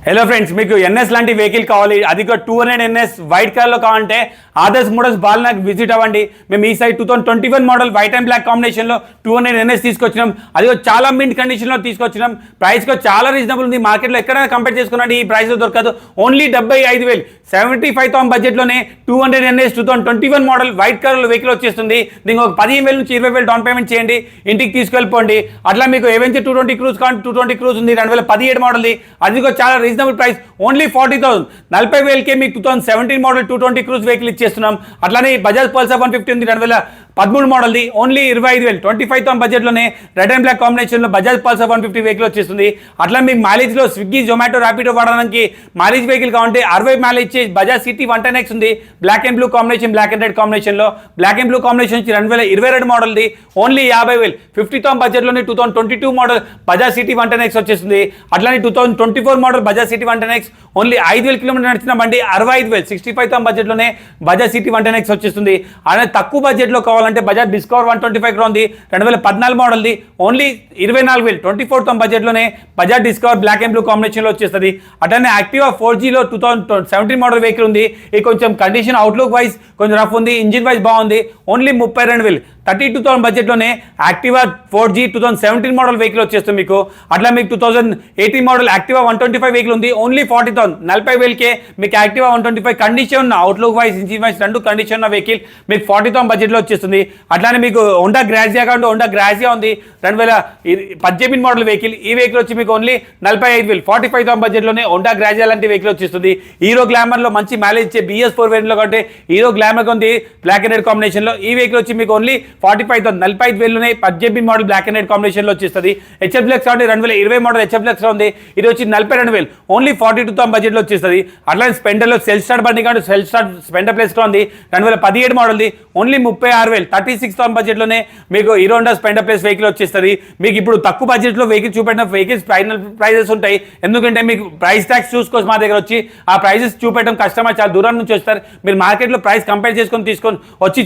Hello friends, మీకు NS లాంటి vehicle కావాలి, అది కూడా 200 NS వైట్ కలర్లో కావాలంటే ఆదర్శ్ మోటార్స్ బాల్నాక్ విజిట్ అవ్వండి. మేము ఈ side 2021 model white and black కాంబినేషన్లో 200 NS తీసుకొచ్చినాం. అది చాలా మింట్ కండిషన్లో తీసుకొచ్చినాం. ప్రైస్ కూడా చాలా రీజనబుల్ ఉంది. మార్కెట్లో ఎక్కడైనా కంపేర్ చేసుకున్నట్టు ఈ ప్రైస్లో దొరకదు. ఓన్లీ 75,000 75,000 బడ్జెట్లోనే 200 NS 2021 model white colour vehicle వచ్చేస్తుంది. దీనికి ఒక 15,000 నుంచి 20,000 డౌన్ పేమెంట్ చేయండి, ఇంటికి తీసుకెళ్ళిపోండి. అట్లా మీకు ఏవెంచర్ 220 క్రూజ్ కానీ 220 క్రూజ్ ఉంది 2017 మోడల్ది. అది కూడా చాలా రీజనబుల్ ప్రైస్, ఓన్లీ 40,000 40,000కే మీకు 2017 మోడల్ 220 క్రూజ్ వెహికల్ ఇచ్చేస్తున్నాం. అట్లానే బజాజ్ పల్సర్ 150 ఉంది 2013 మోడల్ది, ఓన్లీ 25,000 25,000 బడ్జెట్లోనే రెడ్ అండ్ బ్లాక్ కాంబినేషన్లో బజాజ్ పల్సర్ 150 వెహికల్ వచ్చేస్తుంది. అట్లా మీకు మైలేజ్లో స్విగ్గీ జొమాటో ర్యాపిడో వాడడానికి మైలేజ్ వెహికల్ కావాలంటే 60 మైలేజ్ బజాజ్ సిటీ 110X ఉంది, black and blue combination, black and red కాంబినేషన్లో. బ్లాక్ అండ్ బ్లూ కాంబినేషన్ 2022 మోడల్ది, ఓన్లీ 50,000 50,000 బడ్జెట్లోనే 2022 మోడల్ బజాజ్ సిటీ 110X వచ్చేస్తుంది. అట్లానే 2024 model Bajaj CT 110X, only 5,000 kilometre నడిచిన బండి 65,000 65,000 బడ్జెట్లోనే బజాజ్ సిటీ 110X వచ్చేస్తుంది. అలానే తక్కువ బడ్జెట్లో కావాలంటే బజాజ్ డిస్కవర్ 125 ఉంది 2014 మోడల్ది, ఓన్లీ 24,000 24,000 బడ్జెట్లోనే Bajaj Discover black and blue కాంబినేషన్లో వచ్చేస్తుంది. అట్లానే యాక్టివా 4Gలో 2017 మోడల్ వెహికల్ ఉంది. ఇది కొంచెం కండిషన్ అవుట్లుక్ వైజ్ కొంచెం రఫ్ ఉంది, ఇంజిన్ వైజ్ బాగుంది, ఓన్లీ 32,000 32,000 బడ్జెట్లోనే యాక్టివా 4G 2017 మోడల్ వెహికల్ వచ్చేస్తుంది మీకు. అట్లా మీకు 2018 మోడల్ యాక్టివా 125 వెహికల్ ఉంది, ఓన్లీ 40,000 40,000కే మీకు యాక్టివా 125 కండిషన్ ఉన్న అవుట్లుక్ వైజ్ ఇంజిన్ వైజ్ రెండు కండిషన్ ఉన్న వెహికల్ మీకు 40,000 బడ్జెట్లో వచ్చేస్తుంది. అట్లానే మీకు హోండా గ్రాజియా కాకుండా హోండా గ్రాజియా ఉంది 2018 మోడల్ వెహికల్. ఈ వెహికల్ వచ్చి మీకు ఓన్లీ 45,000 45,000 బడ్జెట్లోనే హోండా గ్రాజియా లాంటి వెహికల్ వచ్చేస్తుంది. హీరో గ్లామర్లో మంచి మైలేజ్ ఇచ్చే BS4 వేరియంట్లో కంటే హీరో గ్లామర్ ఉంది బ్లాక్ అండ్ రెడ్ కాంబినేషన్లో. ఈ వెహికల్ వచ్చి మీకు ఓన్లీ 45,000 45,000లోనే 18 మోడల్ బ్లాక్ అండ్ రెడ్ కాంబినేషన్లో వచ్చేస్తుంది. HF Lux 2020 model HF Lux ఉంది, ఇది వచ్చి 42,000 ఓన్లీ 42,000 బడ్జెట్లో వచ్చేస్తుంది. అట్లానే స్పెండర్లో సెల్ఫ్ స్టార్ట్ బండి కానీ సెల్ఫ్ స్టార్ట్ స్పెండర్ ప్లేస్లో ఉంది 2017 మోడల్ది, ఓన్లీ 36,000 36,000 బడ్జెట్లోనే మీకు హీరో హోండా స్పెండర్ ప్లేస్ వెహికల్ వచ్చేస్తుంది. మీకు ఇప్పుడు తక్కువ బడ్జెట్లో వెహికల్ చూపెట్టిన వెహికల్స్ ఫైనల్ ప్రైజెస్ ఉంటాయి, ఎందుకంటే మీకు ప్రైస్ ట్యాక్స్ చూసుకోవచ్చు. మా దగ్గర వచ్చి ఆ ప్రైజెస్ చూపెట్టడం కస్టమర్ చాలా దూరం నుంచి వస్తారు. మీరు మార్కెట్లో ప్రైస్ కంపేర్ చేసుకొని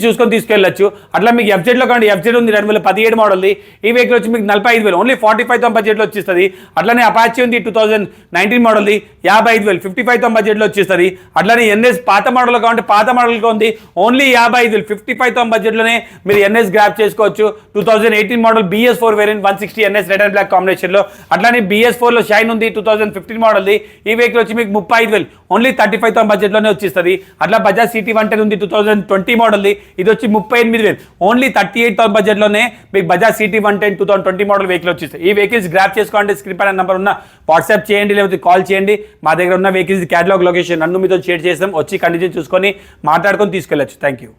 చూసుకొని తీసుకెళ్ళచ్చు. అట్లా మీకు FZ కానీ FZ ఉంది 2017 మోడల్ది. ఈ వెహికల్ వచ్చి మీకు 45,000 ఓన్లీ 45,000 బడ్జెట్లో వచ్చేస్తుంది. అట్లానే అపాచీ ఉంది 2019 మోడల్ది 55,000 55,000 బడ్జెట్లో వచ్చేస్తుంది. అట్లానే NS పాత మోడల్ కావాలంటే పాత మోడల్గా ఉంది, ఓన్లీ 55,000 55,000 బడ్జెట్లోనే మీరు NS గ్రాప్ చేసుకోవచ్చు. 2018 model BS4 variant 160 NS red and black కాంబినేషన్లో. అట్లానే BS4లో షైన్ ఉంది 2015 మోడల్ది. ఈ వెహికల్ వచ్చి మీకు 35,000 ఓన్లీ 35,000 బడ్జెట్లోనే వచ్చేస్తుంది. అట్లా బజాజ్ సిటీ 110 ఉంది 2020 మోడల్ది, ఇది వచ్చి 38,000 ఓన్లీ 38,000 బడ్జెట్లోనే మీకు బజాజ్ సిటీ 110 2020 మోడల్ వెహికల్ వచ్చేస్తాయి. ఈ వెహికల్స్ గ్రాప్ చేసుకోవాలంటే స్క్రీన్ పైన నెంబర్ ఉన్న వాట్సాప్ చేయండి, లేకపోతే కాల్ చేయండి. మా దగ్గర ఉన్న వెహికల్స్ క్యాటలాగ్ లొకేషన్ నన్ను మీతో షేర్ చేస్తాం, వచ్చి కండిషన్ చూసుకొని మాట్లాడుకొని తీసుకెళ్ళచ్చు. Thank you.